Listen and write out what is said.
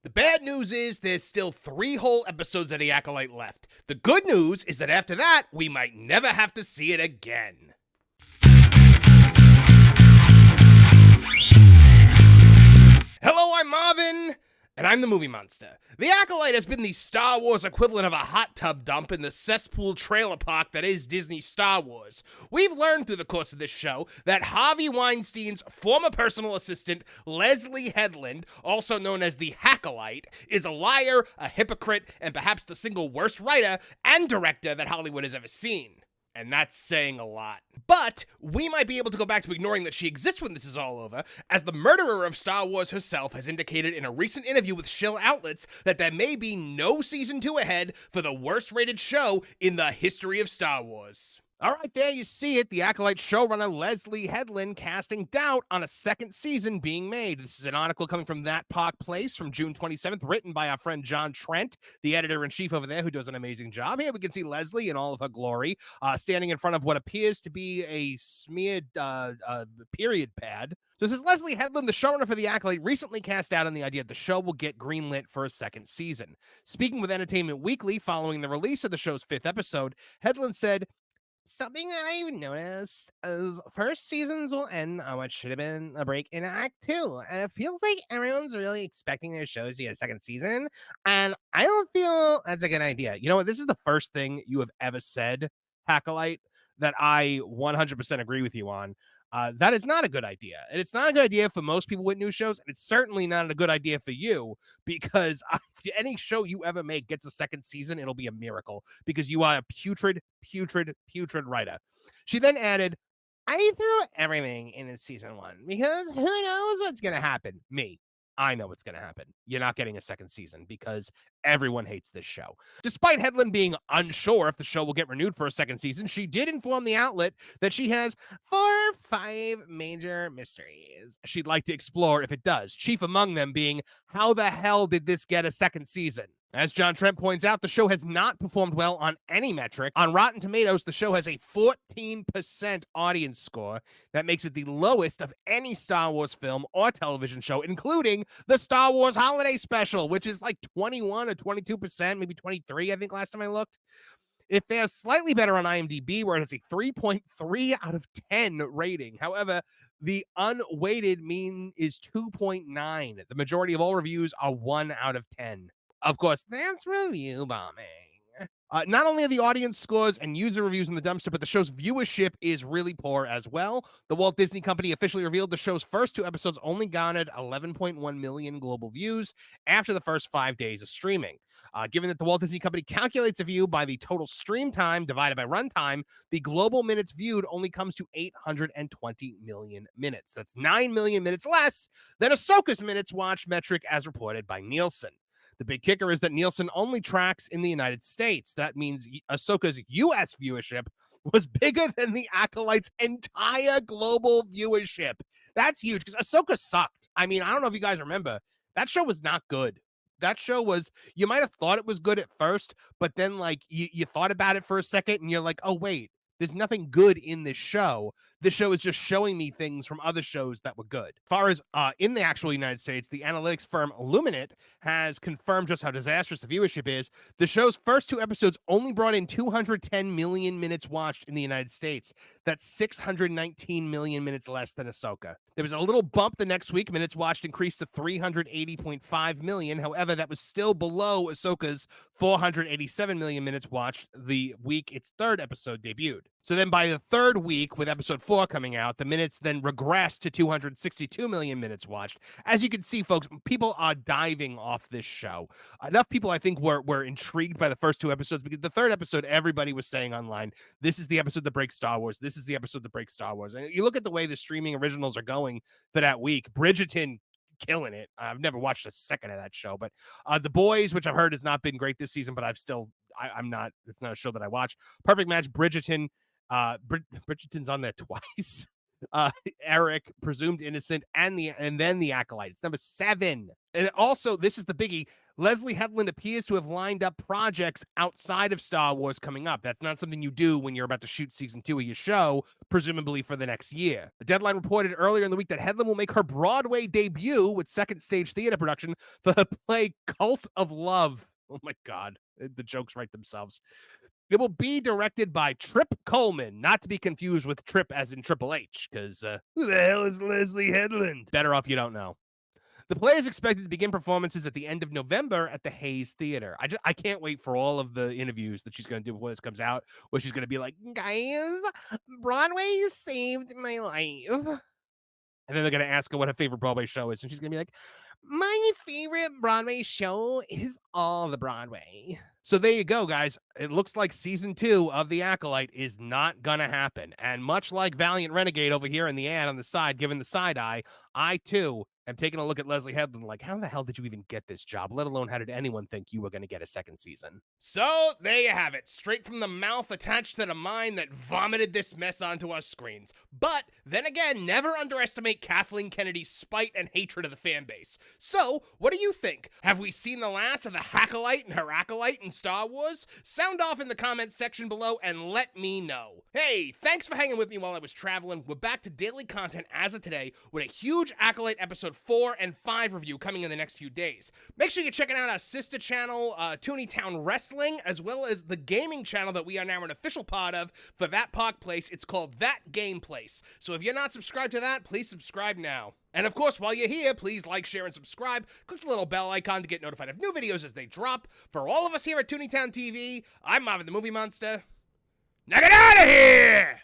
The bad news is there's still 3 whole episodes of The Acolyte left. The good news is that after that, we might never have to see it again. Hello, I'm Marvin, and I'm the Movie Monster. The Acolyte has been the Star Wars equivalent of a hot tub dump in the cesspool trailer park that is Disney Star Wars. We've learned through the course of this show that Harvey Weinstein's former personal assistant, Leslye Headland, also known as the Acolyte, is a liar, a hypocrite, and perhaps the single worst writer and director that Hollywood has ever seen. And that's saying a lot. But we might be able to go back to ignoring that she exists when this is all over, as the murderer of Star Wars herself has indicated in a recent interview with shill outlets that there may be no season 2 ahead for the worst rated show in the history of Star Wars. All right, there you see it. The Acolyte showrunner Leslye Headland casting doubt on a second season being made. This is an article coming from That Park Place from June 27th, written by our friend John Trent, the editor-in-chief over there, who does an amazing job. Here we can see Leslye in all of her glory, standing in front of what appears to be a smeared period pad. So it says, Leslye Headland, the showrunner for The Acolyte, recently cast doubt on the idea that the show will get greenlit for a second season. Speaking with Entertainment Weekly following the release of the show's 5th episode, Headland said, "Something that I've noticed is first seasons will end on what should have been a break in Act 2. And it feels like everyone's really expecting their shows to get a second season. And I don't feel that's a good idea." You know what? This is the first thing you have ever said, Acolyte, that I 100% agree with you on. That is not a good idea. And it's not a good idea for most people with new shows. And it's certainly not a good idea for you, because if any show you ever make gets a second season, it'll be a miracle, because you are a putrid writer. She then added, "I threw everything in season 1 because who knows what's going to happen? Me. I know what's going to happen. You're not getting a second season because everyone hates this show." Despite Headland being unsure if the show will get renewed for a second season, she did inform the outlet that she has 4 or 5 major mysteries she'd like to explore if it does. Chief among them being, how the hell did this get a second season? As John Trent points out, the show has not performed well on any metric. On Rotten Tomatoes, the show has a 14% audience score. That makes it the lowest of any Star Wars film or television show, including the Star Wars Holiday Special, which is like 21 or 22%, maybe 23, I think, last time I looked. It fares slightly better on IMDb, where it has a 3.3 out of 10 rating. However, the unweighted mean is 2.9. The majority of all reviews are 1 out of 10. Of course, that's review bombing. Not only are the audience scores and user reviews in the dumpster, but the show's viewership is really poor as well. The Walt Disney Company officially revealed the show's first 2 episodes only garnered 11.1 million global views after the first 5 days of streaming. Given that the Walt Disney Company calculates a view by the total stream time divided by runtime, the global minutes viewed only comes to 820 million minutes. That's 9 million minutes less than Ahsoka's minutes watched metric as reported by Nielsen. The big kicker is that Nielsen only tracks in the United States. That means Ahsoka's U.S. viewership was bigger than the Acolyte's entire global viewership. That's huge, because Ahsoka sucked. I mean, I don't know if you guys remember. That show was not good. That show was, you might have thought it was good at first, but then like you thought about it for a second and you're like, oh, wait, there's nothing good in this show. This show is just showing me things from other shows that were good. As far as in the actual United States, the analytics firm Luminate has confirmed just how disastrous the viewership is. The show's first 2 episodes only brought in 210 million minutes watched in the United States. That's 619 million minutes less than Ahsoka. There was a little bump the next week. Minutes watched increased to 380.5 million. However, that was still below Ahsoka's 487 million minutes watched the week its 3rd episode debuted. So then by the 3rd week, with episode 4 coming out, the minutes then regressed to 262 million minutes watched. As you can see, folks, people are diving off this show. Enough people, I think, were intrigued by the first 2 episodes, because the 3rd episode, everybody was saying online, this is the episode that breaks Star Wars. This is the episode that breaks Star Wars. And you look at the way the streaming originals are going for that week. Bridgerton, killing it. I've never watched a second of that show, but The Boys, which I've heard has not been great this season, but I'm not, it's not a show that I watch. Perfect Match, Bridgerton. Bridgerton's on there twice. Eric, Presumed Innocent, and then The Acolyte. It's number 7. And also, this is the biggie, Leslye Headland appears to have lined up projects outside of Star Wars coming up. That's not something you do when you're about to shoot season 2 of your show, presumably for the next year. The Deadline reported earlier in the week that Headland will make her Broadway debut with second stage theater production for her play Cult of Love. Oh my God, the jokes write themselves. It will be directed by Trip Coleman, not to be confused with Trip as in Triple H, because who the hell is Leslye Headland? Better off you don't know. The play is expected to begin performances at the end of November at the Hayes Theater. I can't wait for all of the interviews that she's going to do before this comes out, where she's going to be like, guys, Broadway saved my life. And then they're going to ask her what her favorite Broadway show is, and she's going to be like, my favorite Broadway show is all the Broadway. So there you go, guys. It looks like season 2 of The Acolyte is not going to happen. And much like Valiant Renegade over here in the ad on the side, giving the side eye, I, too, am taking a look at Leslye Headland like, how the hell did you even get this job? Let alone how did anyone think you were going to get a second season? So there you have it. Straight from the mouth attached to the mind that vomited this mess onto our screens. But then again, never underestimate Kathleen Kennedy's spite and hatred of the fan base. So, what do you think? Have we seen the last of the Hackolyte and her Acolyte in Star Wars? Sound off in the comments section below and let me know. Hey, thanks for hanging with me while I was traveling. We're back to daily content as of today with a huge Acolyte episode 4 and 5 review coming in the next few days. Make sure you're checking out our sister channel, Tooneytown Wrestling, as well as the gaming channel that we are now an official part of for That Park Place. It's called That Game Place. So if you're not subscribed to that, please subscribe now. And of course, while you're here, please like, share, and subscribe. Click the little bell icon to get notified of new videos as they drop. For all of us here at Tooneytown TV, I'm Marvin the Movie Monster. Now get out of here!